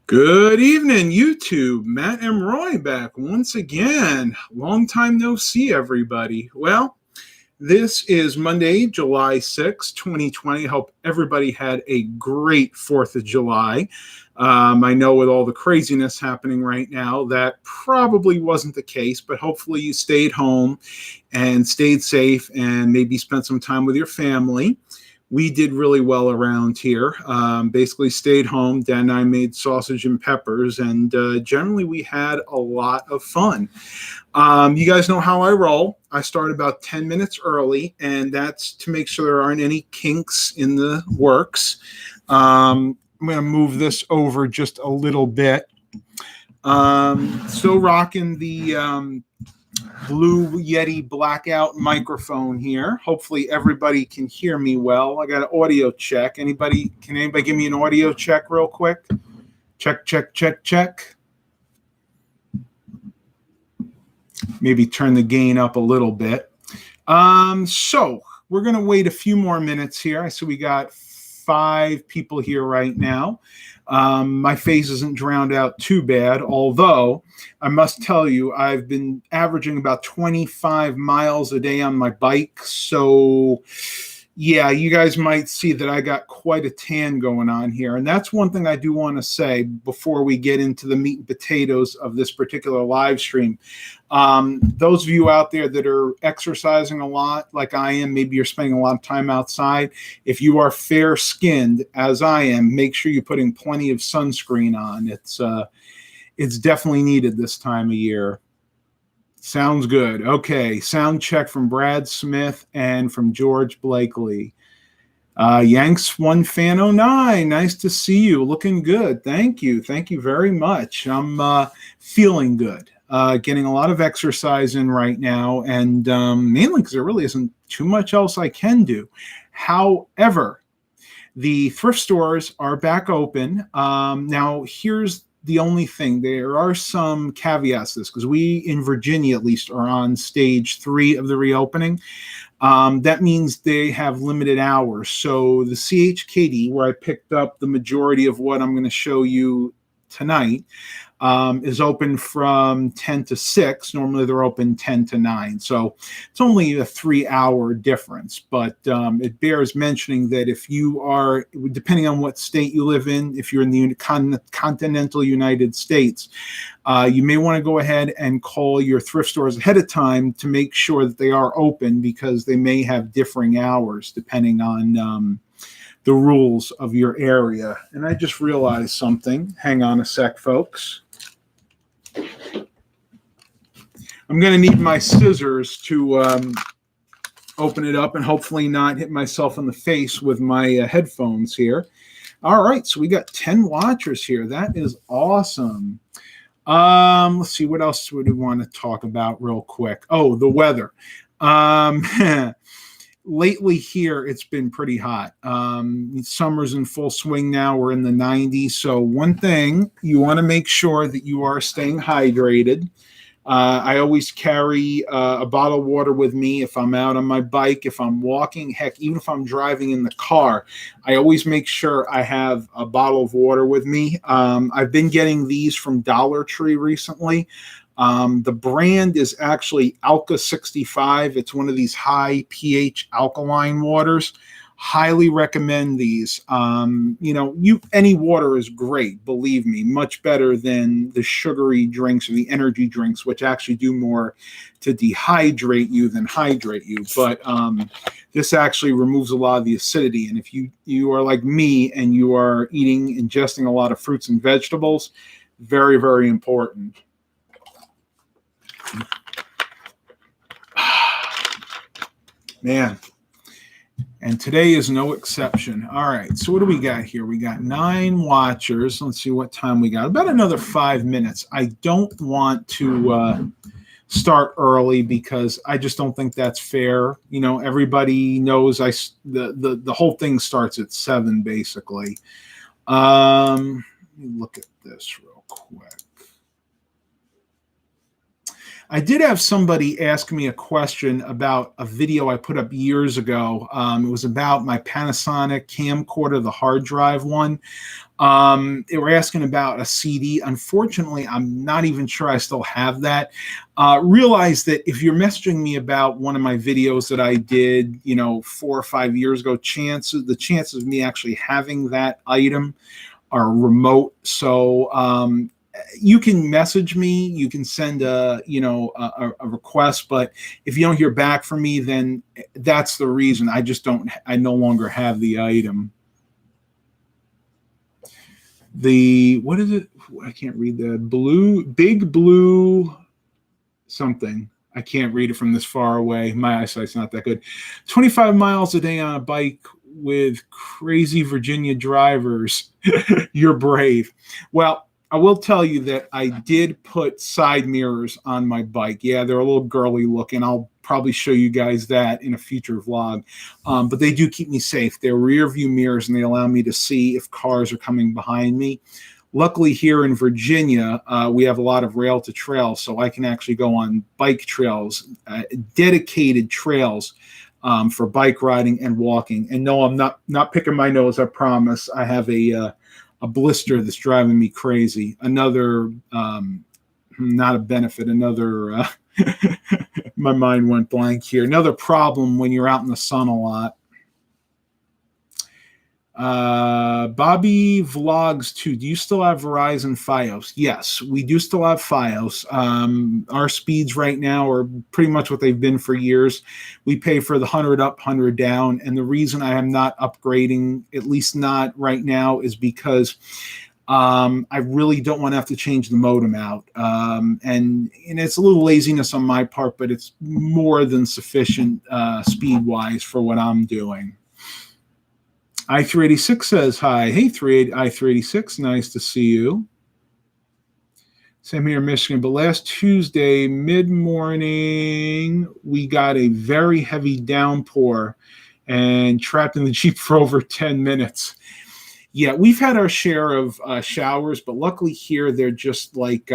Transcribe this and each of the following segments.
Good evening, YouTube. Matt and Roy back once again. Long time no see, everybody. Well, this is Monday, July 6, 2020. Hope everybody had a great 4th of July. I know with all the craziness happening right now, that probably wasn't the case, but hopefully you stayed home and stayed safe and maybe spent some time with your family. We did really well around here. Basically stayed home. Dan and I made sausage and peppers, and generally we had a lot of fun. You guys know how I roll. I start about 10 minutes early, and that's to make sure there aren't any kinks in the works. I'm going to move this over just a little bit. Still rocking the Blue Yeti blackout microphone here. Hopefully everybody can hear me well. I got an audio check. Can anybody give me an audio check real quick? Check, check, check, check. Maybe turn the gain up a little bit. So we're going to wait a few more minutes here. I see we got 5 people here right now. My face isn't drowned out too bad, although I must tell you, I've been averaging about 25 miles a day on my bike. So yeah, you guys might see that I got quite a tan going on here. And that's one thing I do want to say before we get into the meat and potatoes of this particular live stream. Those of you out there that are exercising a lot, like I am, maybe you're spending a lot of time outside. If you are fair-skinned, as I am, make sure you're putting plenty of sunscreen on. It's definitely needed this time of year. Sounds good. Okay, sound check from Brad Smith and from George Blakely. Yanks 1 fan 09. Nice to see you. Looking good. Thank you. Thank you very much. I'm feeling good. Getting a lot of exercise in right now, and mainly because there really isn't too much else I can do. However, the thrift stores are back open. Now, here's the only thing. There are some caveats to this, because we in Virginia at least are on stage 3 of the reopening. That means they have limited hours. So the CHKD, where I picked up the majority of what I'm going to show you tonight, is open from 10 to 6. Normally they're open 10 to 9. So it's only a 3-hour difference. But it bears mentioning that if you are, depending on what state you live in, if you're in the continental United States, you may want to go ahead and call your thrift stores ahead of time to make sure that they are open, because they may have differing hours depending on the rules of your area. And I just realized something. Hang on a sec, folks. I'm going to need my scissors to open it up and hopefully not hit myself in the face with my headphones here. All right, so we got 10 watchers here. That is awesome. Let's see, what else would we want to talk about real quick? Oh, the weather. Lately here, it's been pretty hot. Summer's in full swing now. We're in the 90s. So one thing, you want to make sure that you are staying hydrated. I always carry a bottle of water with me if I'm out on my bike, if I'm walking, heck, even if I'm driving in the car. I always make sure I have a bottle of water with me. I've been getting these from Dollar Tree recently. The brand is actually Alka 65. It's one of these high pH alkaline waters. Highly recommend these. Any water is great, believe me, much better than the sugary drinks or the energy drinks, which actually do more to dehydrate you than hydrate you. But this actually removes a lot of the acidity. And if you are like me and you are ingesting a lot of fruits and vegetables, very, very important. Man. And today is no exception. All right, so what do we got here? We got 9 watchers. Let's see what time we got. About another 5 minutes. I don't want to start early because I just don't think that's fair. You know, everybody knows the whole thing starts at 7 basically. Let me look at this real quick. I did have somebody ask me a question about a video I put up years ago. It was about my Panasonic camcorder, the hard drive one. They were asking about a CD. Unfortunately, I'm not even sure I still have that. Realize that if you're messaging me about one of my videos that I did, 4 or 5 years ago, the chances of me actually having that item are remote. So you can message me, you can send a request, but if you don't hear back from me, then that's the reason. I no longer have the item. What is it? I can't read the big blue something. I can't read it from this far away. My eyesight's not that good. 25 miles a day on a bike with crazy Virginia drivers. You're brave. Well, I will tell you that I did put side mirrors on my bike. Yeah, they're a little girly looking. I'll probably show you guys that in a future vlog. But they do keep me safe. They're rear view mirrors, and they allow me to see if cars are coming behind me. Luckily, here in Virginia, we have a lot of rail to trail, so I can actually go on bike trails, dedicated trails for bike riding and walking. And no, I'm not picking my nose, I promise. I have a blister that's driving me crazy. Another, not a benefit, another, my mind went blank here. Another problem when you're out in the sun a lot. Bobby Vlogs 2. Do you still have Verizon Fios? Yes, we do still have Fios. Our speeds right now are pretty much what they've been for years. We pay for the 100 up, 100 down. And the reason I am not upgrading, at least not right now, is because I really don't want to have to change the modem out. And it's a little laziness on my part, but it's more than sufficient speed-wise for what I'm doing. I386 says hi. Hey, I386, nice to see you. Same here in Michigan. But last Tuesday, mid-morning, we got a very heavy downpour and trapped in the Jeep for over 10 minutes. Yeah, we've had our share of showers, but luckily here they're just like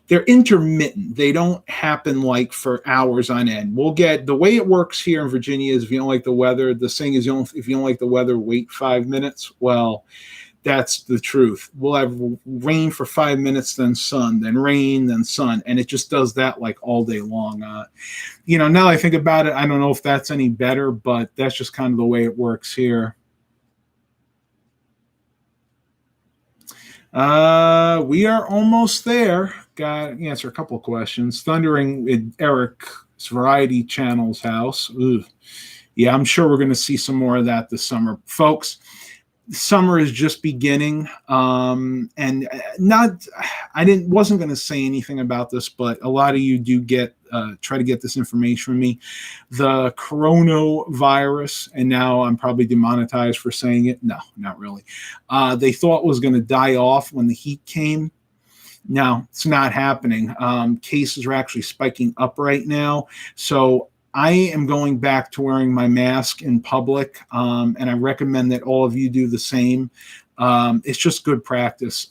they're intermittent. They don't happen like for hours on end. We'll get, the way it works here in Virginia is if you don't like the weather, the saying is if you don't like the weather, wait 5 minutes. Well, that's the truth. We'll have rain for 5 minutes, then sun, then rain, then sun. And it just does that like all day long. Now that I think about it, I don't know if that's any better, but that's just kind of the way it works here. We are almost there. Got to answer a couple of questions. Thundering at Eric's Variety Channel's house. Ugh. Yeah, I'm sure we're going to see some more of that this summer. Folks, summer is just beginning. And wasn't going to say anything about this, but a lot of you do try to get this information from me. The coronavirus, and now I'm probably demonetized for saying it. No, not really. They thought was going to die off when the heat came. No, it's not happening. Cases are actually spiking up right now. So I am going back to wearing my mask in public, and I recommend that all of you do the same. It's just good practice.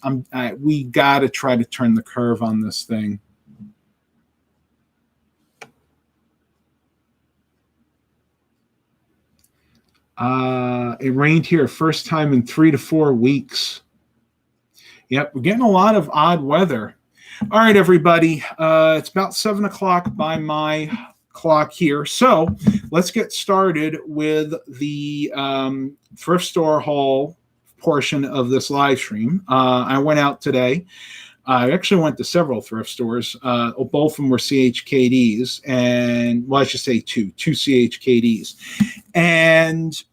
We got to try to turn the curve on this thing. It rained here first time in 3 to 4 weeks. Yep, we're getting a lot of odd weather. All right, everybody. It's about 7 o'clock by my clock here. So let's get started with the thrift store haul portion of this live stream. I went out today. I actually went to several thrift stores. Both of them were CHKDs, and well, I should say two CHKDs. And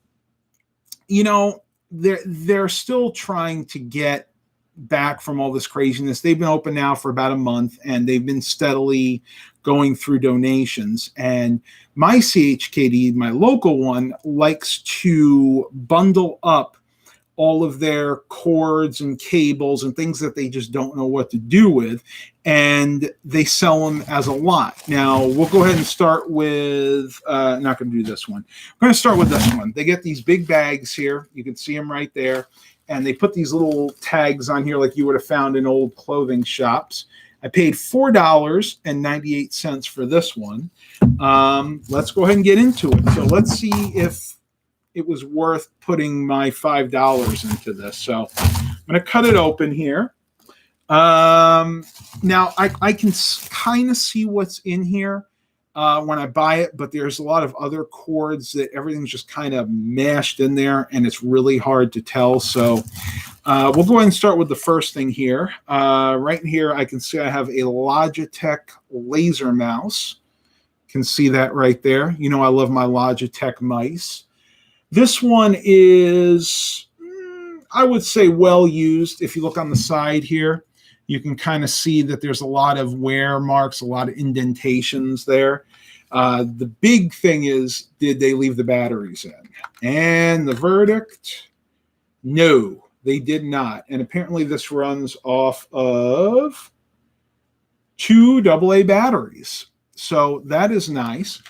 they're still trying to get back from all this craziness. They've been open now for about a month, and they've been steadily going through donations. And my CHKD, my local one, likes to bundle up all of their cords and cables and things that they just don't know what to do with, and they sell them as a lot. Now, we'll go ahead and start with, not going to do this one. I'm going to start with this one. They get these big bags here. You can see them right there. and they put these little tags on here like you would have found in old clothing shops. I paid $4.98 for this one. Let's go ahead and get into it. So let's see if it was worth putting my $5 into this. So I'm going to cut it open here. Now I can kind of see what's in here when I buy it, but there's a lot of other cords that everything's just kind of mashed in there, and it's really hard to tell. So we'll go ahead and start with the first thing here. Right here, I can see I have a Logitech laser mouse. Can see that right there. You know, I love my Logitech Mice. This one is, I would say, well used. If you look on the side here, you can kind of see that there's a lot of wear marks, a lot of indentations there. The big thing is, did they leave the batteries in? And the verdict, no, they did not. And apparently this runs off of 2 AA batteries. So that is nice.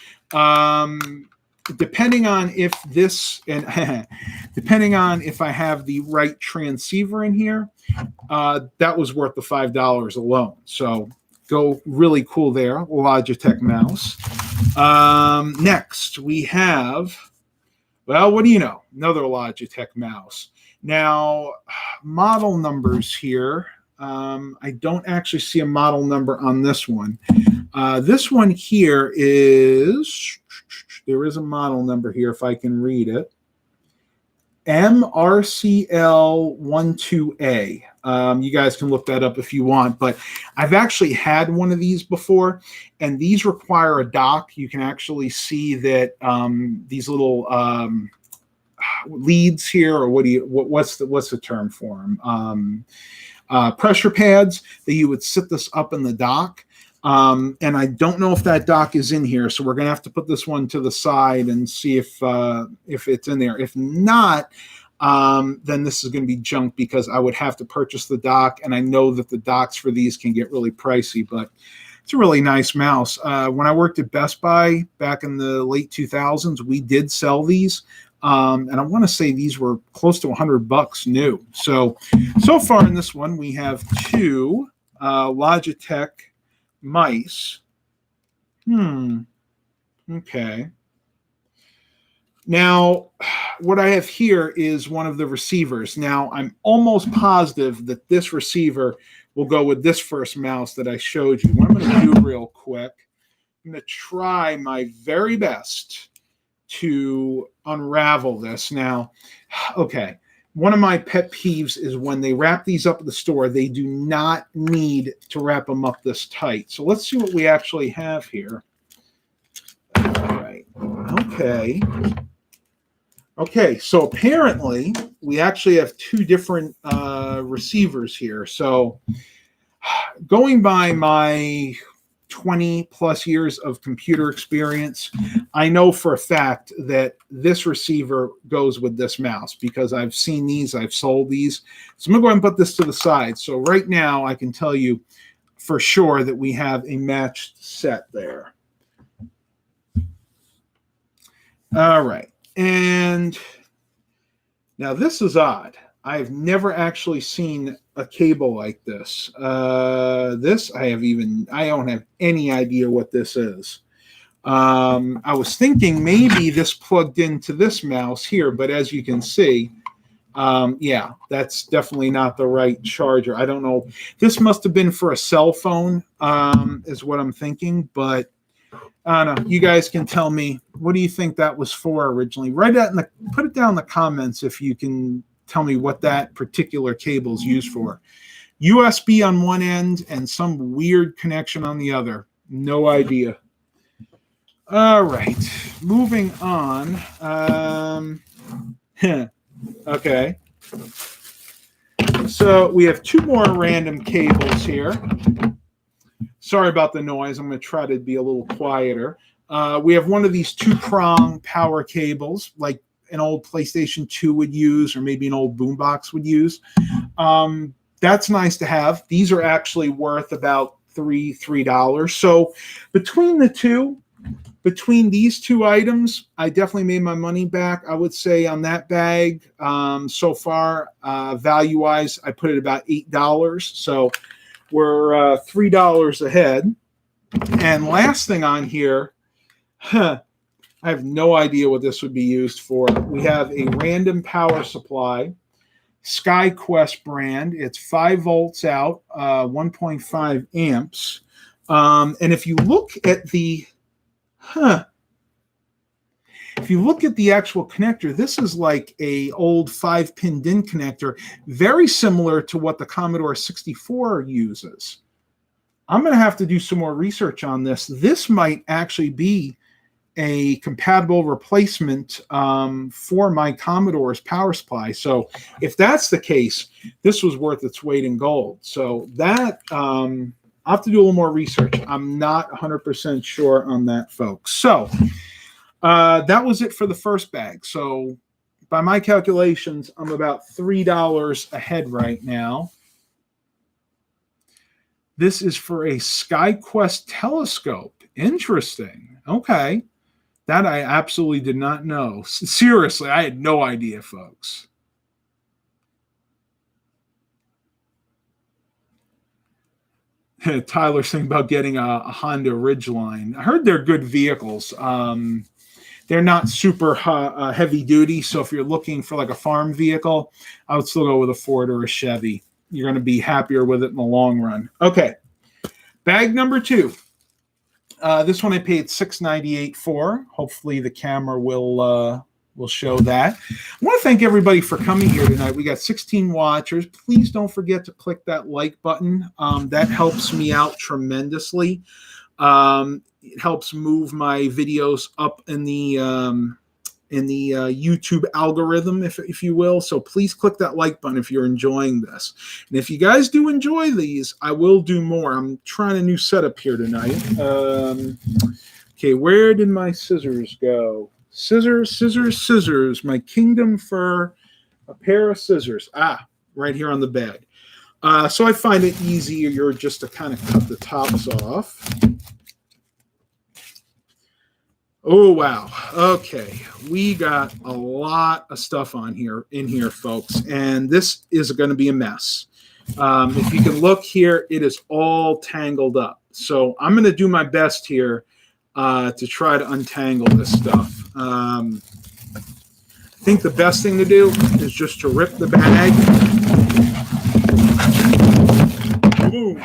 Depending on if this, and depending on if I have the right transceiver in here, that was worth the $5 alone. So go really cool there, Logitech mouse. Next, we have, well, what do you know? Another Logitech mouse. Now, model numbers here. I don't actually see a model number on this one. This one here is, there is a model number here if I can read it. MRCL12A. You guys can look that up if you want, but I've actually had one of these before, and these require a dock. You can actually see that these little leads here, or what's the term for them? Pressure pads that you would sit this up in the dock. And I don't know if that dock is in here, so we're going to have to put this one to the side and see if it's in there. If not, then this is going to be junk because I would have to purchase the dock, and I know that the docks for these can get really pricey, but it's a really nice mouse. When I worked at Best Buy back in the late 2000s, we did sell these. And I want to say these were close to $100 new. So far in this one, we have 2 Logitech Mice. Okay. Now, what I have here is one of the receivers. Now, I'm almost positive that this receiver will go with this first mouse that I showed you. What I'm going to do real quick, I'm going to try my very best to unravel this. Now, okay, one of my pet peeves is when they wrap these up at the store, they do not need to wrap them up this tight. So let's see what we actually have here. All right. Okay, so apparently we actually have 2 different receivers here. So going by my 20 plus years of computer experience, I know for a fact that this receiver goes with this mouse because I've seen these, I've sold these. So I'm going to go ahead and put this to the side. So right now I can tell you for sure that we have a matched set there. All right. And now this is odd. I've never actually seen a cable like this. This I don't have any idea what this is. I was thinking maybe this plugged into this mouse here, but as you can see, yeah, that's definitely not the right charger. I don't know. This must have been for a cell phone, is what I'm thinking, but I don't know. You guys can tell me, what do you think that was for originally? Put it down in the comments if you can tell me what that particular cable is used for. USB on one end and some weird connection on the other. No idea. All right, moving on. Okay. So we have 2 more random cables here. Sorry about the noise. I'm going to try to be a little quieter. We have one of these 2 prong power cables, like an old PlayStation 2 would use, or maybe an old boombox would use. That's nice to have. These are actually worth about $3. So between the 2, between these two items, I definitely made my money back. I would say on that bag so far, value-wise, I put it about $8. So we're $3 ahead. And last thing on here, I have no idea what this would be used for. We have a random power supply, Skye Quest brand. It's 5 volts out, 1.5 amps. And if you look at the if you look at the actual connector, this is like a old 5-pin DIN connector, very similar to what the Commodore 64 uses. I'm going to have to do some more research on this. This might actually be a compatible replacement for my Commodore's power supply. So if that's the case, this was worth its weight in gold. So that I'll have to do a little more research. I'm not 100% sure on that, folks. So that was it for the first bag. So by my calculations, I'm about $3 ahead right now. This is for a Skye Quest telescope. Interesting. Okay. That I absolutely did not know. Seriously, I had no idea, folks. Tyler's thinking about getting a Honda Ridgeline. I heard they're good vehicles. They're not super heavy duty, so if you're looking for like a farm vehicle, I would still go with a Ford or a Chevy. You're going to be happier with it in the long run. Okay, bag number 2. This one I paid $6.98 for. Hopefully the camera will show that. I want to thank everybody for coming here tonight. We got 16 watchers. Please don't forget to click that like button. That helps me out tremendously. It helps move my videos up in the YouTube algorithm, if you will. So please click that like button if you're enjoying this. And if you guys do enjoy these, I will do more. I'm trying a new setup here tonight. Okay, where did my scissors go? Scissors, scissors, scissors. My kingdom for a pair of scissors. Right here on the bed. So I find it easier just to kind of cut the tops off. Oh, wow. Okay. We got a lot of stuff in here, folks. And this is going to be a mess. If you can look here, it is all tangled up. So I'm going to do my best here to try to untangle this stuff. I think the best thing to do is just to rip the bag. Boom.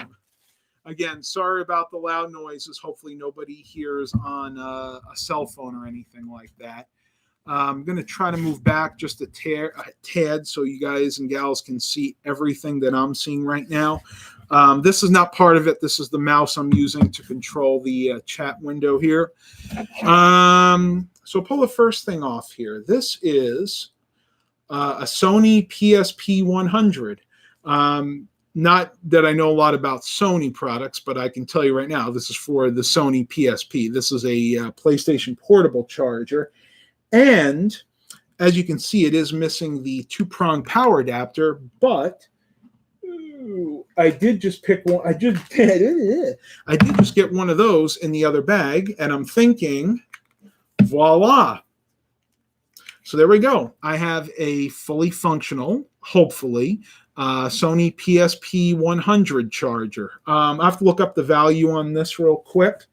Again, sorry about the loud noises. Hopefully nobody hears on a cell phone or anything like that. I'm going to try to move back just a tad so you guys and gals can see everything that I'm seeing right now. This is not part of it. This is the mouse I'm using to control the chat window here. So pull the first thing off here. This is a Sony PSP 100. Not that I know a lot about Sony products, but I can tell you right now, this is for the Sony PSP. This is a PlayStation portable charger. And as you can see, it is missing the 2-prong power adapter, but I did just pick one. I did just get one of those in the other bag, and I'm thinking, voila. So there we go. I have a fully functional, hopefully, Sony PSP 100 charger. I have to look up the value on this real quick.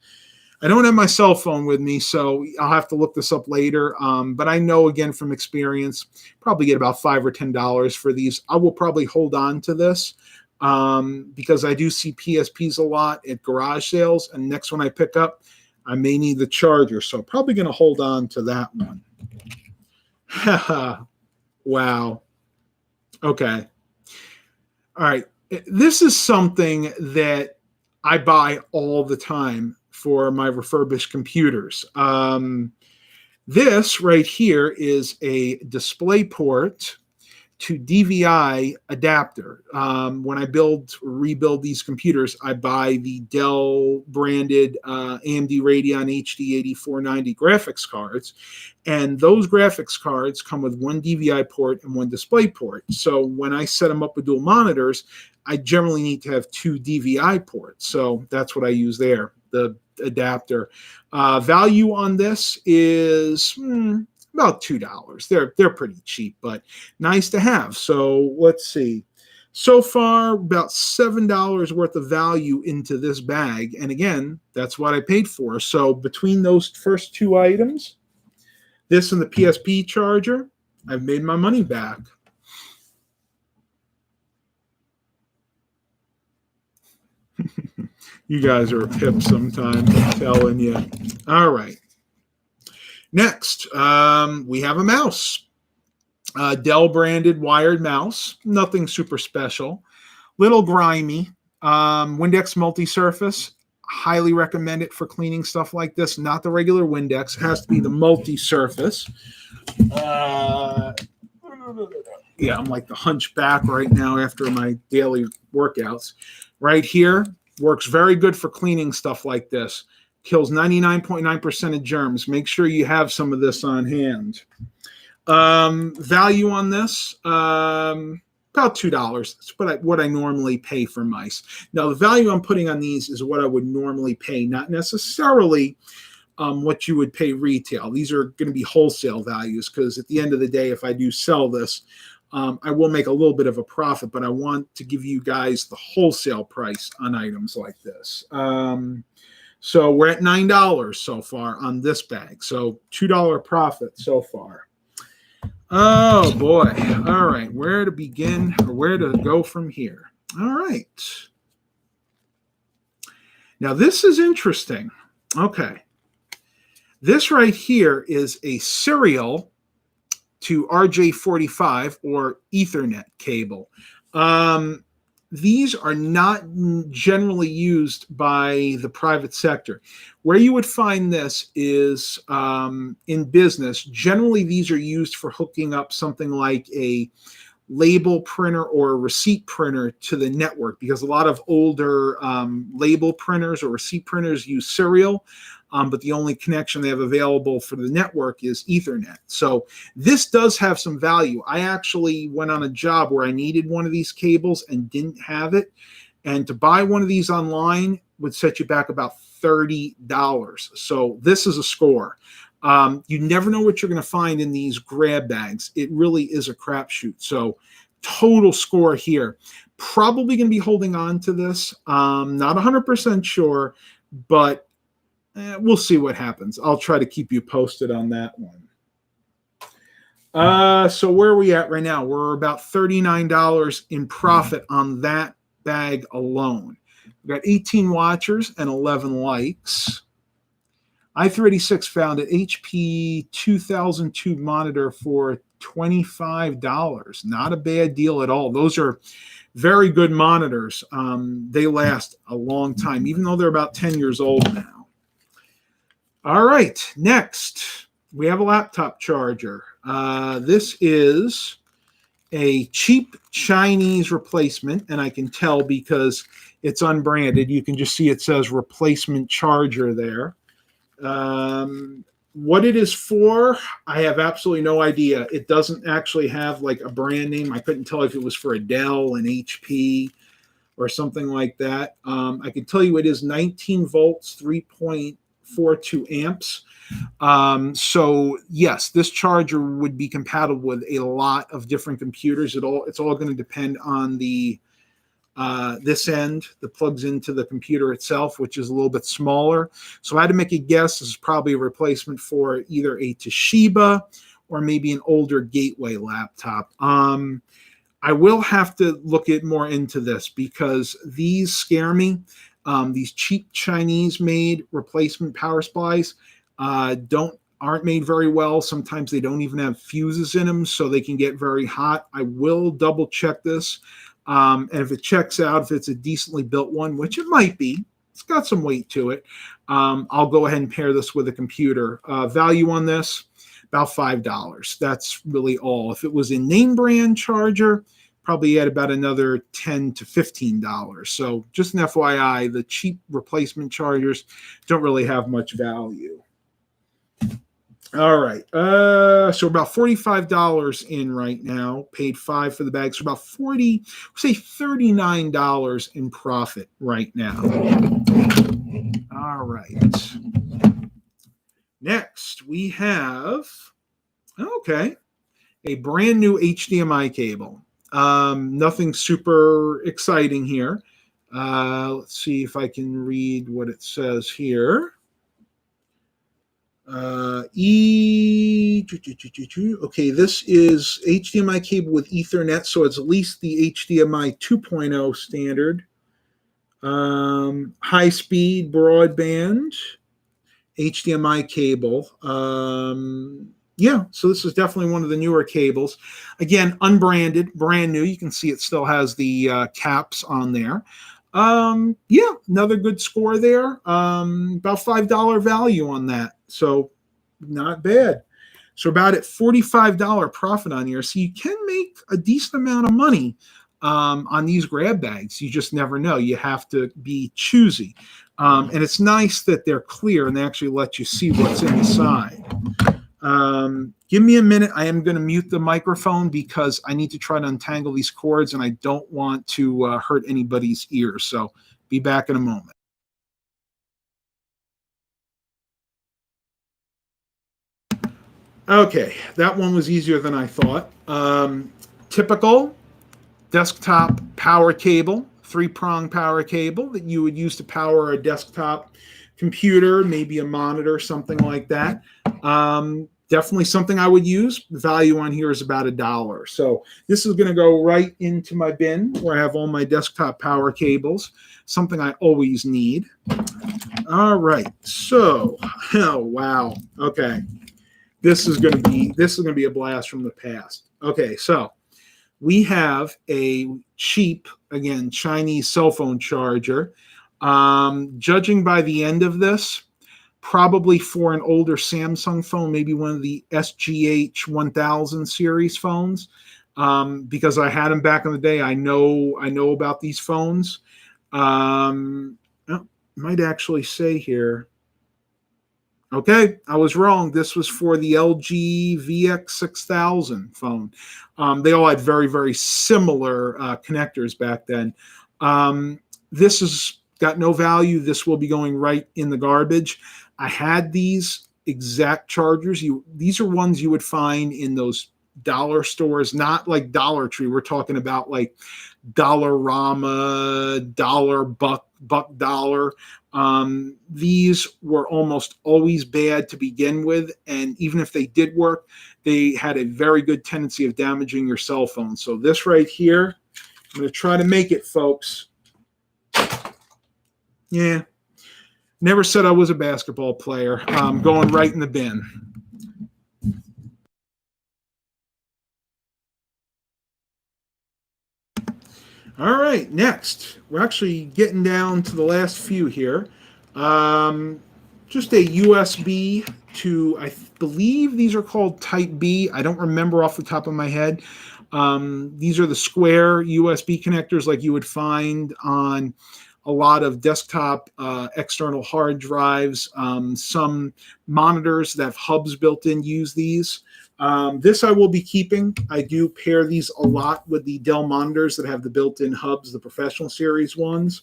I don't have my cell phone with me, so I'll have to look this up later. But I know, again, from experience, probably get about $5 or $10 for these. I will probably hold on to this because I do see PSPs a lot at garage sales. And next one I pick up, I may need the charger. So probably going to hold on to that one. Wow. Okay. All right. This is something that I buy all the time for my refurbished computers. This right here is a Displayport to Dvi adapter. When I rebuild these computers, I buy the Dell branded AMD Radeon HD 8490 graphics cards. And those graphics cards come with one DVI port and one display port. So when I set them up with dual monitors, I generally need to have 2 DVI ports. So that's what I use there. The adapter. Value on this is about $2. They're pretty cheap, but nice to have. So let's see. So far, about $7 worth of value into this bag. And again, that's what I paid for. So between those first two items, this and the PSP charger, I've made my money back. You guys are a pip sometimes, I'm telling you. All right. Next, we have a mouse. Dell branded wired mouse. Nothing super special. Little grimy. Windex multi-surface. Highly recommend it for cleaning stuff like this. Not the regular Windex. It has to be the multi-surface. Yeah, I'm like the hunchback right now after my daily workouts. Right here, works very good for cleaning stuff like this. Kills 99.9% of germs. Make sure you have some of this on hand. Value on this, about $2. That's what I normally pay for mice. Now, the value I'm putting on these is what I would normally pay, not necessarily what you would pay retail. These are going to be wholesale values because at the end of the day, if I do sell this, I will make a little bit of a profit, but I want to give you guys the wholesale price on items like this. So we're at $9 so far on this bag. So $2 profit so far. Oh boy. All right. Where to begin or where to go from here? All right. Now this is interesting. Okay. This right here is a serial to RJ45 or Ethernet cable. These are not generally used by the private sector. Where you would find this is in business. Generally, these are used for hooking up something like a label printer or a receipt printer to the network, because a lot of older label printers or receipt printers use serial. But the only connection they have available for the network is Ethernet. So this does have some value. I actually went on a job where I needed one of these cables and didn't have it. And to buy one of these online would set you back about $30. So this is a score. You never know what you're going to find in these grab bags. It really is a crapshoot. So total score here. Probably going to be holding on to this. Not 100% sure, but we'll see what happens. I'll try to keep you posted on that one. So where are we at right now? We're about $39 in profit on that bag alone. We've got 18 watchers and 11 likes. i386 found an HP 2002 monitor for $25. Not a bad deal at all. Those are very good monitors. They last a long time, even though they're about 10 years old now. All right, next, we have a laptop charger. This is a cheap Chinese replacement, and I can tell because it's unbranded. You can just see it says replacement charger there. What it is for, I have absolutely no idea. It doesn't actually have like a brand name. I couldn't tell if it was for a Dell, an HP, or something like that. I can tell you it is 19 volts, 3.42 amps. So yes, this charger would be compatible with a lot of different computers. It's all going to depend on the this end that plugs into the computer itself, which is a little bit smaller. So I had to make a guess. This is probably a replacement for either a Toshiba or maybe an older Gateway laptop. I will have to look more into this because these scare me. These cheap Chinese-made replacement power supplies aren't made very well. Sometimes they don't even have fuses in them, so they can get very hot. I will double check this. And if it checks out, if it's a decently built one, which it might be, it's got some weight to it, I'll go ahead and pair this with a computer. Value on this, about $5. That's really all. If it was a name brand charger, probably at about another $10 to $15. So just an FYI, the cheap replacement chargers don't really have much value. All right. So about $45 in right now. Paid $5 for the bag. So about 40, say $39 in profit right now. All right. Next, we have, okay, a brand new HDMI cable. Nothing super exciting here. Let's see if I can read what it says here. Okay, this is HDMI cable with Ethernet, so it's at least the HDMI 2.0 standard. High speed broadband HDMI cable. Yeah, so this is definitely one of the newer cables. Again, unbranded, brand new. You can see it still has the caps on there. Yeah, another good score there. About $5 value on that. So not bad. So about at $45 profit on here. So you can make a decent amount of money on these grab bags. You just never know. You have to be choosy. And it's nice that they're clear and they actually let you see what's inside. Give me a minute. I am going to mute the microphone because I need to try to untangle these cords and I don't want to hurt anybody's ears. So be back in a moment. Okay, that one was easier than I thought. Typical desktop power cable, 3-prong power cable that you would use to power a desktop computer, maybe a monitor, something like that. Definitely something I would use. The value on here is about $1. So this is going to go right into my bin where I have all my desktop power cables, something I always need. All right. So, oh, wow. Okay. This is going to be a blast from the past. Okay. So we have a cheap, again, Chinese cell phone charger. Judging by the end of this, probably for an older Samsung phone, maybe one of the SGH 1000 series phones, because I had them back in the day. I know about these phones. Might actually say here. Okay, I was wrong. This was for the LG VX6000 phone. They all had very, very similar connectors back then. This has got no value. This will be going right in the garbage. I had these exact chargers. These are ones you would find in those dollar stores, not like Dollar Tree. We're talking about like Dollarama, Buck Dollar. These were almost always bad to begin with, and even if they did work, they had a very good tendency of damaging your cell phone. So this right here, I'm going to try to make it, folks. Yeah, never said I was a basketball player. Going right in the bin. All right, next. We're actually getting down to the last few here. Just a USB to, I believe these are called Type B. I don't remember off the top of my head. These are the square USB connectors like you would find on a lot of desktop external hard drives. Some monitors that have hubs built in use these. This I will be keeping. I do pair these a lot with the Dell monitors that have the built-in hubs, the professional series ones.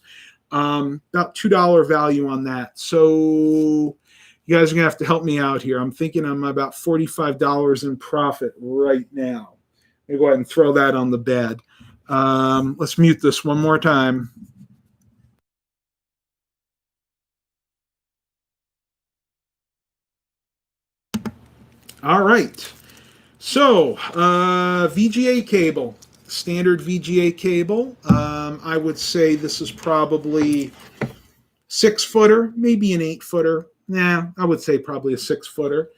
About $2 value on that. So you guys are going to have to help me out here. I'm thinking I'm about $45 in profit right now. Let me go ahead and throw that on the bed. Let's mute this one more time. All right. So, VGA cable, standard VGA cable. I would say this is probably 6-footer, maybe an 8-footer. Nah, I would say probably a 6-footer.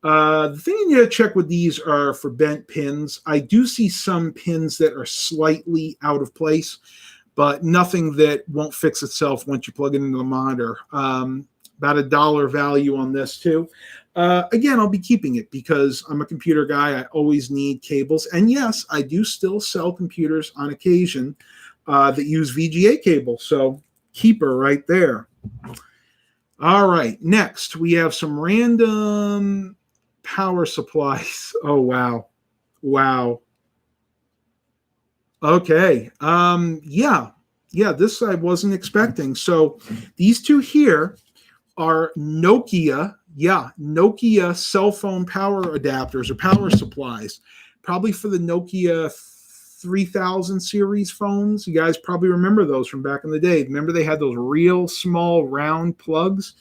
The thing you need to check with these are for bent pins. I do see some pins that are slightly out of place, but nothing that won't fix itself once you plug it into the monitor. About $1 value on this too. Again, I'll be keeping it because I'm a computer guy. I always need cables. And yes, I do still sell computers on occasion that use VGA cable. So keeper right there. All right. Next, we have some random power supplies. Oh, wow. Wow. Okay. Yeah, this I wasn't expecting. So these two here are Nokia. Yeah, Nokia cell phone power adapters or power supplies. Probably for the Nokia 3000 series phones. You guys probably remember those from back in the day. Remember they had those real small round plugs?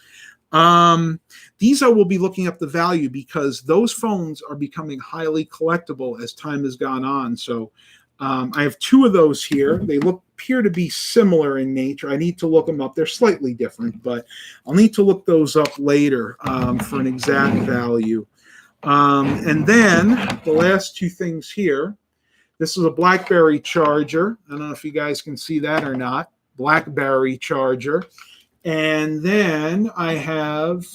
These I will be looking up the value because those phones are becoming highly collectible as time has gone on. So I have two of those here. They appear to be similar in nature. I need to look them up. They're slightly different, but I'll need to look those up later for an exact value. And then the last two things here. This is a Blackberry Charger. I don't know if you guys can see that or not. Blackberry Charger. And then I have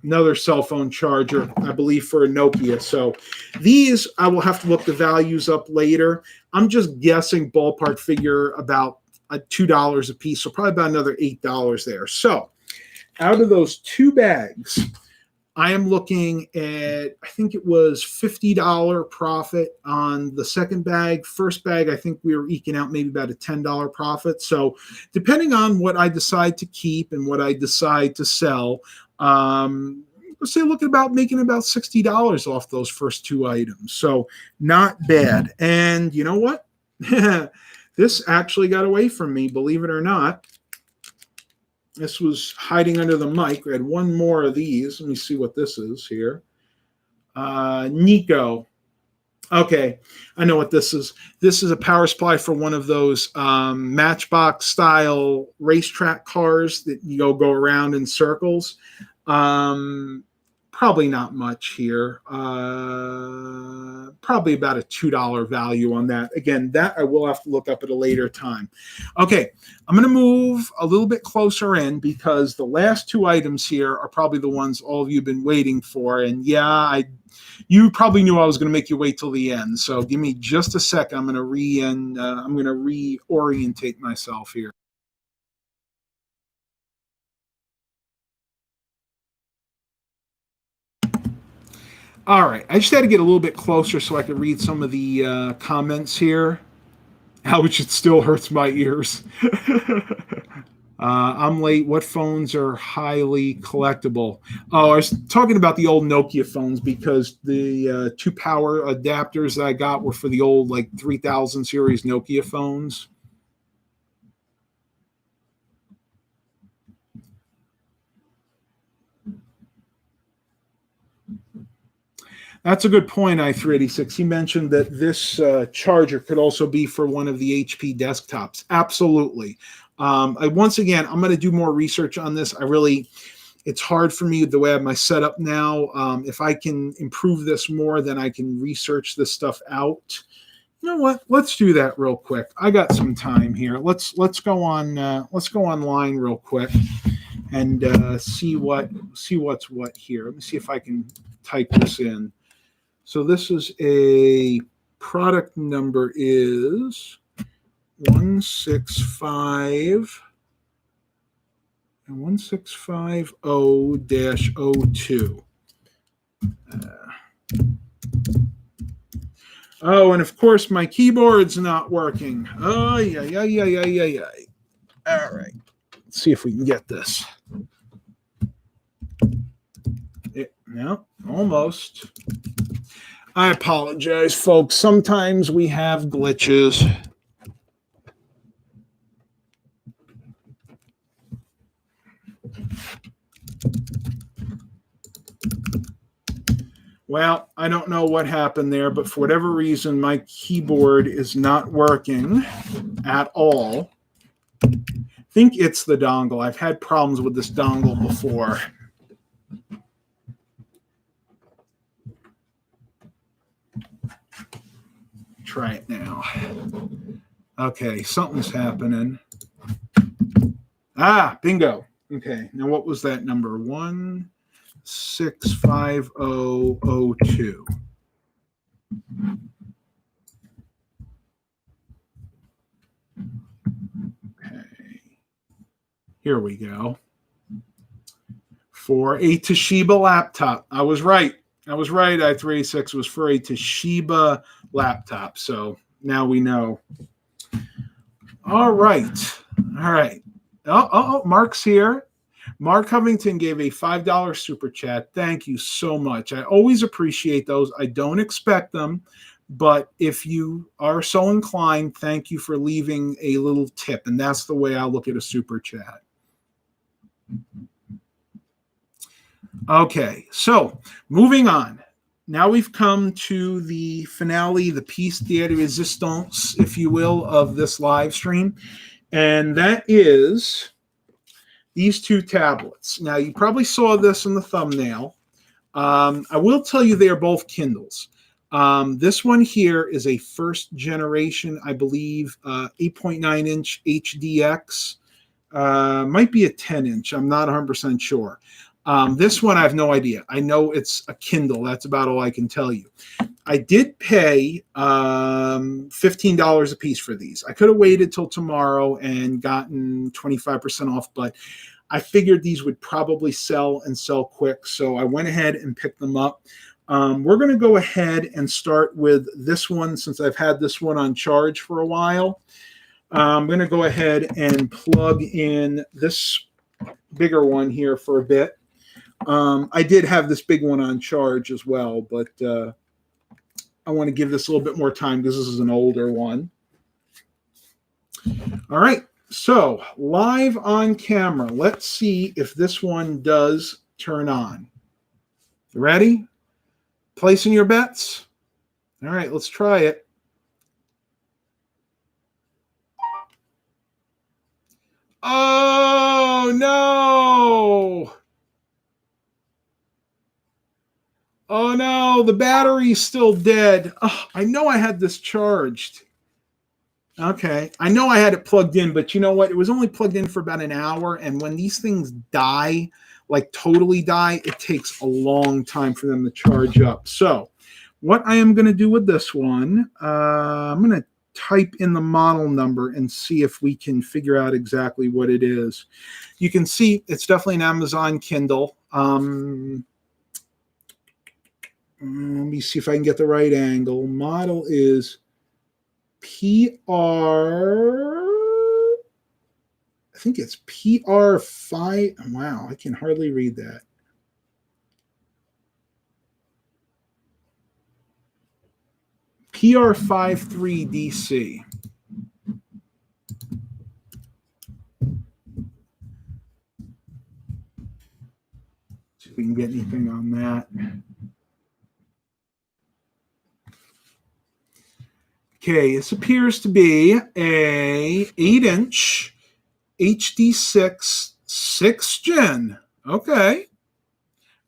another cell phone charger, I believe, for a Nokia. So these, I will have to look the values up later. I'm just guessing ballpark figure about $2 a piece, so probably about another $8 there. So out of those two bags, I am looking at, I think it was $50 profit on the second bag. First bag, I think we were eking out maybe about a $10 profit. So depending on what I decide to keep and what I decide to sell, let's say look at about making about $60 off those first two items. So not bad. And you know what? This actually got away from me, believe it or not. This was hiding under the mic. We had one more of these. Let me see what this is here. Nico. Okay, I know what this is. This is a power supply for one of those Matchbox style racetrack cars that you go around in circles. Probably not much here. Probably about a $2 value on that. Again, that I will have to look up at a later time. Okay, I'm going to move a little bit closer in because the last two items here are probably the ones all of you have been waiting for. And yeah, you probably knew I was going to make you wait till the end. So give me just a second. I'm going to reorientate myself here. All right, I just had to get a little bit closer so I could read some of the comments here. Ouch, it still hurts my ears. I'm late. What phones are highly collectible? Oh, I was talking about the old Nokia phones because the two power adapters that I got were for the old like 3000 series Nokia phones. That's a good point, i386. He mentioned that this charger could also be for one of the HP desktops. Absolutely. Once again, I'm going to do more research on this. It's hard for me the way I have my setup now. If I can improve this more, then I can research this stuff out. You know what? Let's do that real quick. I got some time here. Let's go online real quick and see what's what here. Let me see if I can type this in. So this is a product number is 165 and 1650-02. Oh, and of course my keyboard's not working. Oh, yeah. All right. Let's see if we can get this. No, almost. I apologize, folks. Sometimes we have glitches. Well, I don't know what happened there, but for whatever reason, my keyboard is not working at all. I think it's the dongle. I've had problems with this dongle before. Try it now. Okay, something's happening. Bingo. Okay, now what was that number? 1650-02. Okay. Here we go. For a Toshiba laptop. I was right. I386 was for a Toshiba laptop. So now we know. All right. Oh, Mark's here. Mark Covington gave a $5 super chat. Thank you so much. I always appreciate those. I don't expect them, but if you are so inclined, thank you for leaving a little tip. And that's the way I look at a super chat. Okay, so moving on. Now we've come to the finale, the piece de resistance, if you will, of this live stream. And that is these two tablets. Now, you probably saw this in the thumbnail. I will tell you they are both Kindles. This one here is a first generation, I believe, 8.9-inch HDX. Might be a 10-inch. I'm not 100% sure. This one, I have no idea. I know it's a Kindle. That's about all I can tell you. I did pay $15 a piece for these. I could have waited till tomorrow and gotten 25% off, but I figured these would probably sell and sell quick. So I went ahead and picked them up. We're going to go ahead and start with this one since I've had this one on charge for a while. I'm going to go ahead and plug in this bigger one here for a bit. I did have this big one on charge as well, but I want to give this a little bit more time because this is an older one. All right, so live on camera. Let's see if this one does turn on. You ready? Placing your bets? All right, let's try it. Oh, no. Oh, no, the battery's still dead. Oh, I know I had this charged. Okay, I know I had it plugged in, but you know what? It was only plugged in for about an hour, and when these things die, like totally die, it takes a long time for them to charge up. So what I am going to do with this one, I'm going to type in the model number and see if we can figure out exactly what it is. You can see it's definitely an Amazon Kindle. Let me see if I can get the right angle. Model is PR, I think it's PR5. Wow, I can hardly read that. PR53DC. See if we can get anything on that. Okay, this appears to be a 8-inch HD6 6th gen. Okay.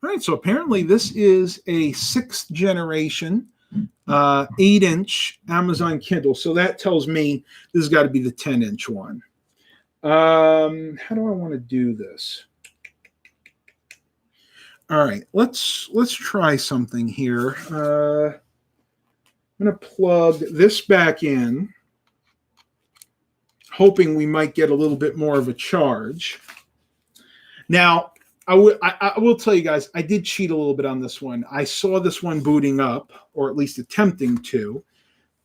All right, so apparently this is a 6th generation 8-inch Amazon Kindle. So that tells me this has got to be the 10-inch one. How do I want to do this? All right, let's try something here. I'm going to plug this back in, hoping we might get a little bit more of a charge. Now, I will tell you guys, I did cheat a little bit on this one. I saw this one booting up, or at least attempting to.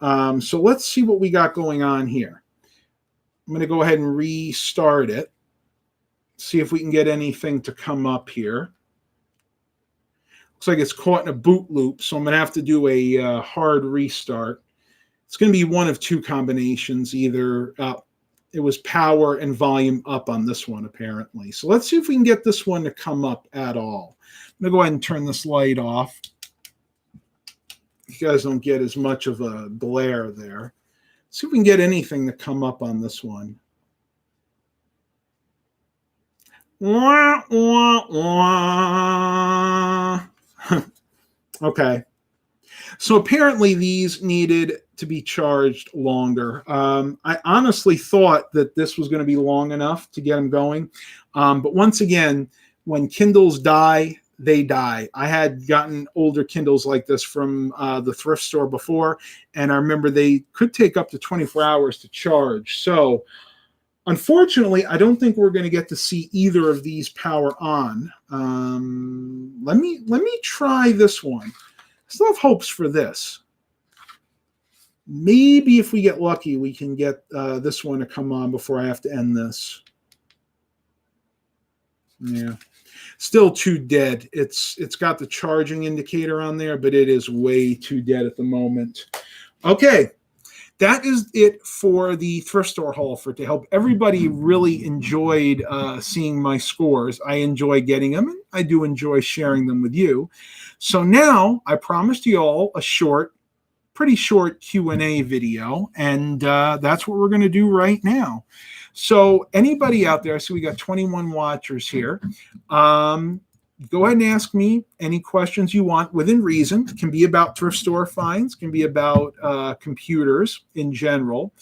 So let's see what we got going on here. I'm going to go ahead and restart it, see if we can get anything to come up here. Looks like it's caught in a boot loop, so I'm going to have to do a hard restart. It's going to be one of two combinations. Either it was power and volume up on this one, apparently. So let's see if we can get this one to come up at all. I'm going to go ahead and turn this light off. You guys don't get as much of a glare there. See if we can get anything to come up on this one. Wah, wah, wah. Okay. So apparently these needed to be charged longer. I honestly thought that this was going to be long enough to get them going. But once again, when Kindles die, they die. I had gotten older Kindles like this from the thrift store before, and I remember they could take up to 24 hours to charge. So Unfortunately, I don't think we're going to get to see either of these power on. Let me try this one. I still have hopes for this. Maybe if we get lucky, we can get this one to come on before I have to end this. Yeah, still too dead. It's got the charging indicator on there, but it is way too dead at the moment. Okay, that is it for the thrift store haul. For to help everybody really enjoyed seeing my scores. I enjoy getting them, and I do enjoy sharing them with you. So now I promised you all a pretty short Q&A video, and that's what we're going to do right now. So anybody out there, so we got 21 watchers here. Go ahead and ask me any questions you want within reason. It can be about thrift store finds, can be about computers in general.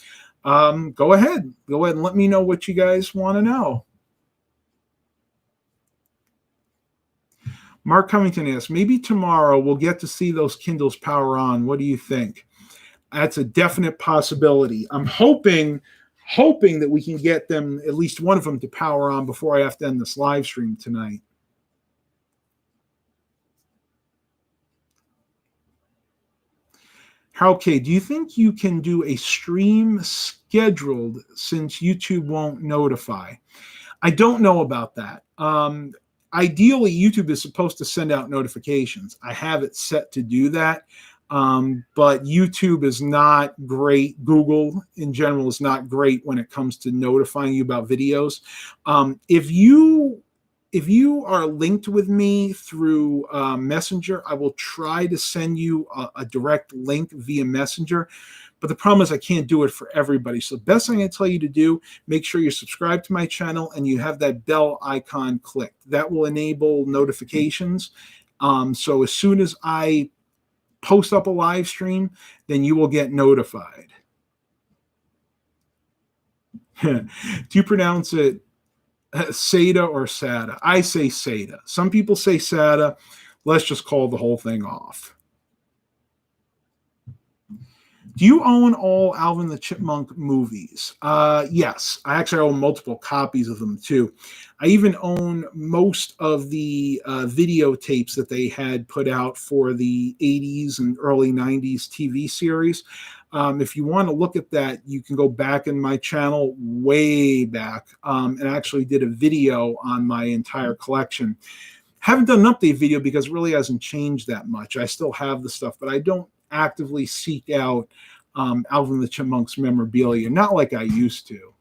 Go ahead and let me know what you guys want to know. Mark Covington asks, maybe tomorrow we'll get to see those Kindles power on. What do you think? That's a definite possibility. I'm hoping that we can get them, at least one of them, to power on before I have to end this live stream tonight. Okay, do you think you can do a stream scheduled since YouTube won't notify? I don't know about that. Ideally, YouTube is supposed to send out notifications. I have it set to do that, but YouTube is not great. Google, in general, is not great when it comes to notifying you about videos. If you are linked with me through Messenger, I will try to send you a direct link via Messenger. But the problem is I can't do it for everybody. So the best thing I tell you to do, make sure you're subscribed to my channel and you have that bell icon clicked. That will enable notifications. So as soon as I post up a live stream, then you will get notified. Do you pronounce it SATA or SATA? I say SATA. Some people say SATA. Let's just call the whole thing off. Do you own all Alvin the Chipmunk movies? Yes. I actually own multiple copies of them too. I even own most of the videotapes that they had put out for the 80s and early 90s TV series. If you want to look at that, you can go back in my channel way back and actually did a video on my entire collection. Haven't done an update video because it really hasn't changed that much. I still have the stuff, but I don't actively seek out Alvin the Chipmunk's memorabilia, not like I used to.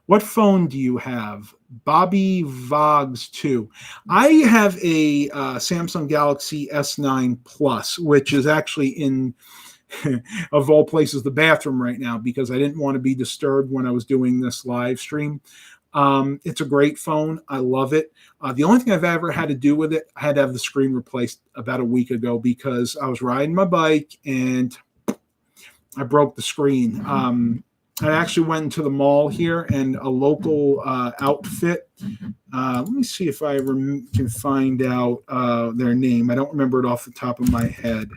What phone do you have? Bobby Vogs 2. I have a Samsung Galaxy S9 Plus, which is actually in, of all places, the bathroom right now because I didn't want to be disturbed when I was doing this live stream. It's a great phone. I love it. The only thing I've ever had to do with it, I had to have the screen replaced about a week ago because I was riding my bike and I broke the screen. I actually went into the mall here and a local outfit. Let me see if I can find out their name. I don't remember it off the top of my head.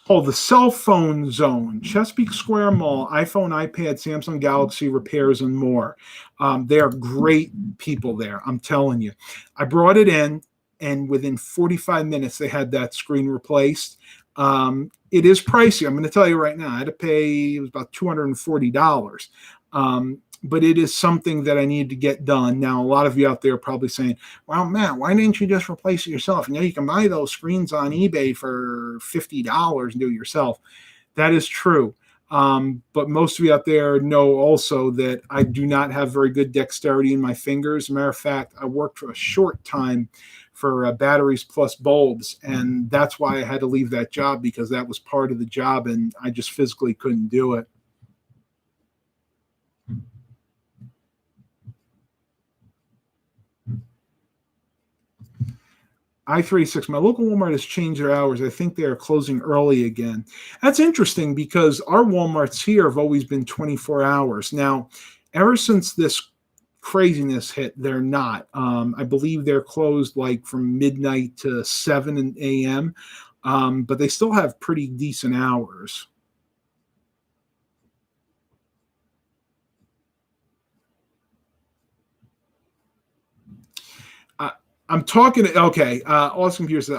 Oh, the cell phone zone, Chesapeake Square Mall, iPhone, iPad, Samsung Galaxy repairs, and more. They are great people there, I'm telling you. I brought it in, and within 45 minutes, they had that screen replaced. It is pricey. I'm going to tell you right now. I had to pay, it was about $240. But it is something that I need to get done. Now, a lot of you out there are probably saying, well, Matt, why didn't you just replace it yourself? You know, you can buy those screens on eBay for $50 and do it yourself. That is true. But most of you out there know also that I do not have very good dexterity in my fingers. As a matter of fact, I worked for a short time for Batteries Plus Bulbs, and that's why I had to leave that job because that was part of the job, and I just physically couldn't do it. I-36, my local Walmart has changed their hours. I think they are closing early again. That's interesting because our Walmarts here have always been 24 hours. Now, ever since this craziness hit, they're not. I believe they're closed like from midnight to 7 a.m., but they still have pretty decent hours. I'm talking. Okay, Awesome Computer said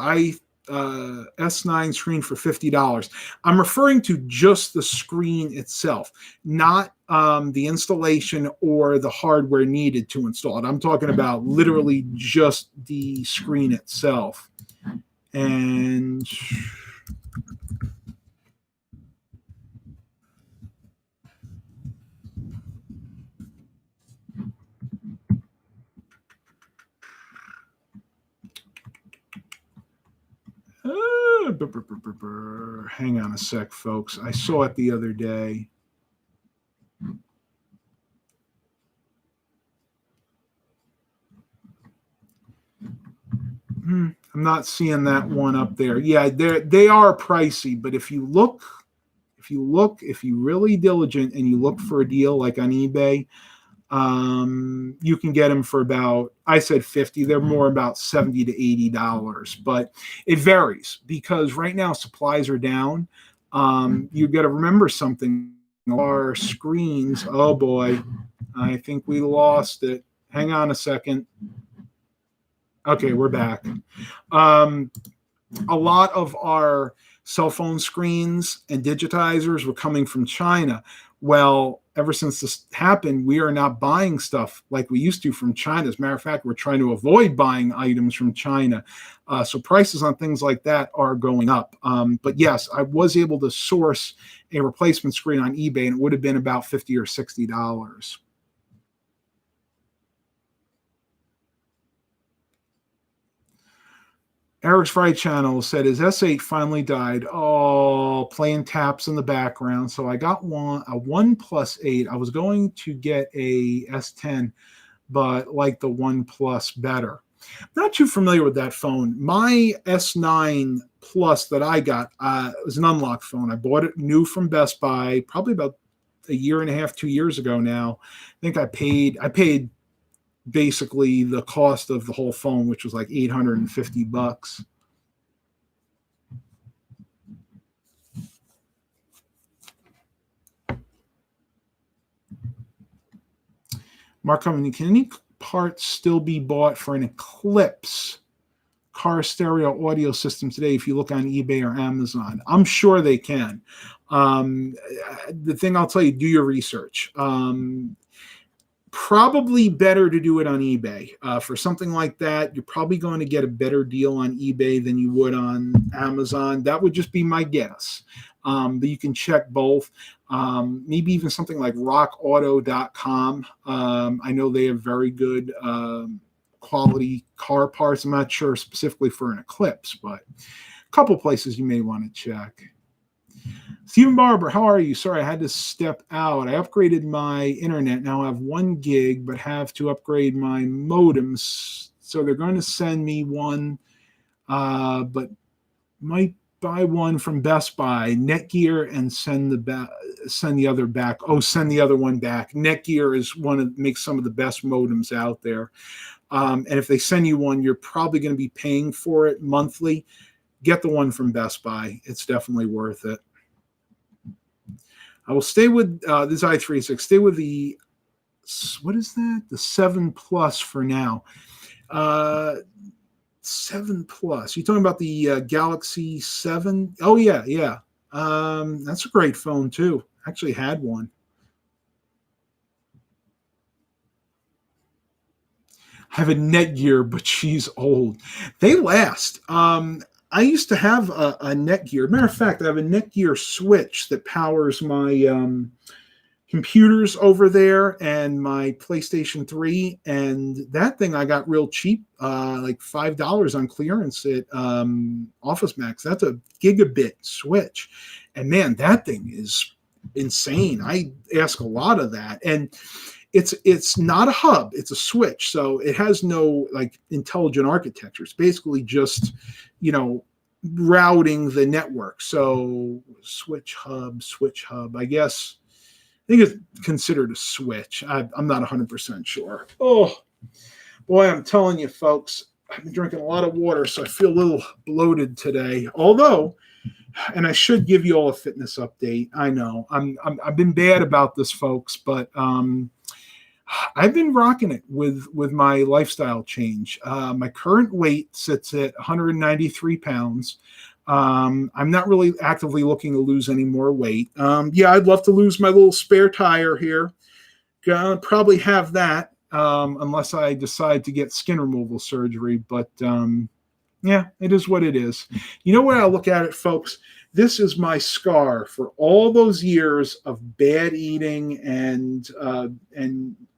S9 screen for $50. I'm referring to just the screen itself, not the installation or the hardware needed to install it. I'm talking about literally just the screen itself. And hang on a sec, folks. I saw it the other day. I'm not seeing that one up there. Yeah, they are pricey, but if you really diligent and you look for a deal like on eBay, you can get them for about, I said 50. They're more about $70 to $80, but it varies because right now supplies are down. You got to remember something. Our screens, oh boy, I think we lost it. Hang on a second. Okay, we're back. A lot of our cell phone screens and digitizers were coming from China. Well, ever since this happened, we are not buying stuff like we used to from China. As a matter of fact, we're trying to avoid buying items from China. So prices on things like that are going up. But yes, I was able to source a replacement screen on eBay, and it would have been about $50 or $60. Eric's Fried Channel said his S8 finally died. Oh, playing taps in the background. So I got a OnePlus 8. I was going to get a S10, but like the OnePlus better. Not too familiar with that phone. My S9 Plus that I got was an unlocked phone. I bought it new from Best Buy probably about a year and a half, 2 years ago now. I think I paid basically the cost of the whole phone, which was like $850. Mark Cumming, can any parts still be bought for an Eclipse car stereo audio system today if you look on eBay or Amazon? I'm sure they can. The thing I'll tell you, do your research. Probably better to do it on eBay. For something like that, you're probably going to get a better deal on eBay than you would on Amazon. That would just be my guess. But you can check both. Maybe even something like rockauto.com. I know they have very good quality car parts. I'm not sure specifically for an Eclipse, but a couple places you may want to check. Stephen Barber, how are you? Sorry, I had to step out. I upgraded my internet. Now I have 1 gig, but have to upgrade my modems. So they're going to send me one, but might buy one from Best Buy, Netgear, and send the other back. Oh, send the other one back. Netgear is makes some of the best modems out there. And if they send you one, you're probably going to be paying for it monthly. Get the one from Best Buy. It's definitely worth it. I will stay with this i3 Stay with the, what is that? The 7 Plus for now. 7 Plus. You talking about the Galaxy 7? Oh, yeah. That's a great phone, too. Actually had one. I have a Netgear, but she's old. They last. I used to have a Netgear. Matter of fact, I have a Netgear switch that powers my computers over there and my PlayStation 3. And that thing I got real cheap, like $5 on clearance at Office Max. That's a gigabit switch. And man, that thing is insane. I ask a lot of that. And it's not a hub, it's a switch. So it has no like intelligent architecture. It's basically just, routing the network. So switch hub, I guess think it's considered a switch. I'm not 100% sure. Oh, boy, I'm telling you, folks, I've been drinking a lot of water, so I feel a little bloated today. Although, and I should give you all a fitness update. I know I've been bad about this, folks, but I've been rocking it with my lifestyle change. My current weight sits at 193 pounds. I'm not really actively looking to lose any more weight. Yeah, I'd love to lose my little spare tire here. Gonna probably have that unless I decide to get skin removal surgery. But yeah, it is what it is. You know what I look at it, folks? This is my scar for all those years of bad eating and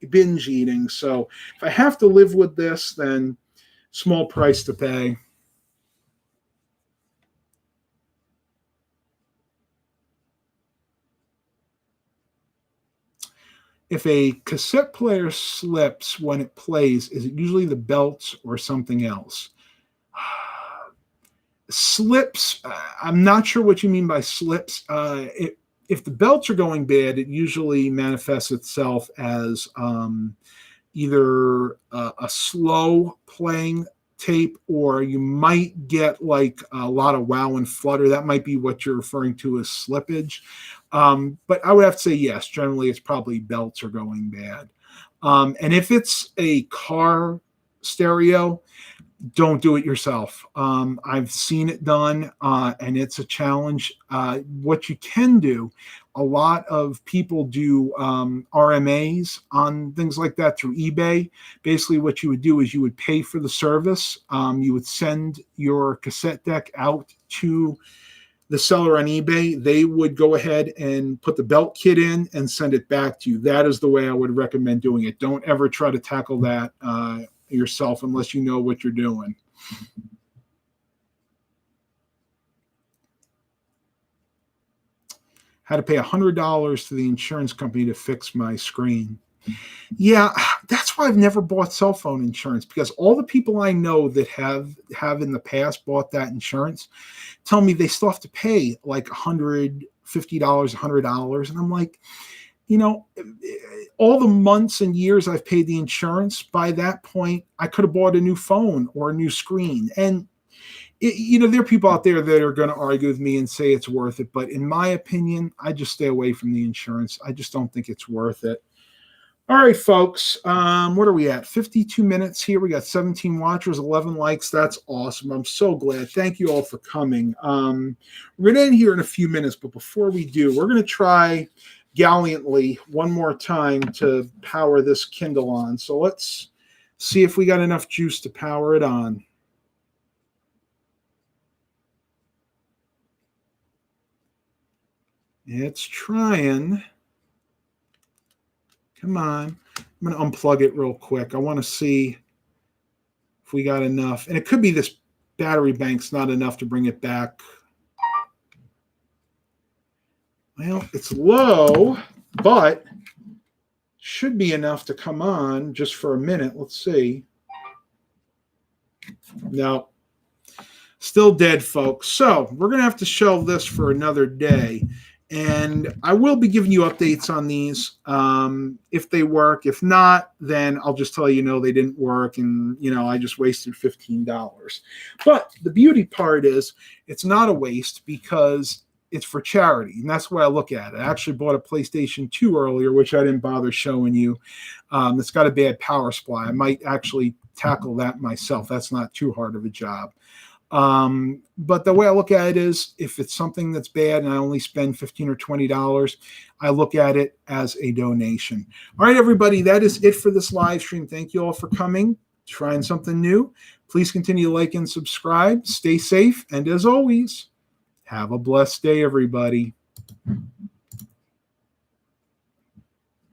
binge eating. So if I have to live with this, then small price to pay. If a cassette player slips when it plays, is it usually the belts or something else? Slips, I'm not sure what you mean by slips. If the belts are going bad, it usually manifests itself as either a slow playing tape, or you might get like a lot of wow and flutter. That might be what you're referring to as slippage. But I would have to say yes. Generally, it's probably belts are going bad. And if it's a car stereo, don't do it yourself. I've seen it done, and it's a challenge. What you can do, a lot of people do RMAs on things like that through eBay. Basically, what you would do is you would pay for the service. You would send your cassette deck out to the seller on eBay. They would go ahead and put the belt kit in and send it back to you. That is the way I would recommend doing it. Don't ever try to tackle that yourself unless you know what you're doing. Had to pay $100 to the insurance company to fix my screen. Yeah, that's why I've never bought cell phone insurance, because all the people I know that have in the past bought that insurance tell me they still have to pay like $150, $100. And I'm like, you know, all the months and years I've paid the insurance, by that point, I could have bought a new phone or a new screen. And, you know, there are people out there that are going to argue with me and say it's worth it. But in my opinion, I just stay away from the insurance. I just don't think it's worth it. All right, folks, what are we at? 52 minutes here. We got 17 watchers, 11 likes. That's awesome. I'm so glad. Thank you all for coming. We're going to end here in a few minutes, but before we do, we're going to try gallantly one more time to power this Kindle on. So let's see if we got enough juice to power it on. It's trying. Come on. I'm going to unplug it real quick. I want to see if we got enough. And it could be this battery bank's not enough to bring it back. Well, it's low, but should be enough to come on just for a minute. Let's see. No. Still dead, folks. So we're going to have to shelve this for another day. And I will be giving you updates on these if they work. If not, then I'll just tell you, no, they didn't work. And, you know, I just wasted $15. But the beauty part is it's not a waste because it's for charity. And that's the way I look at it. I actually bought a PlayStation 2 earlier, which I didn't bother showing you. It's got a bad power supply. I might actually tackle that myself. That's not too hard of a job. But the way I look at it is if it's something that's bad and I only spend $15 or $20, I look at it as a donation. All right, everybody, that is it for this live stream. Thank you all for coming, trying something new. Please continue to like and subscribe. Stay safe. And as always, have a blessed day, everybody.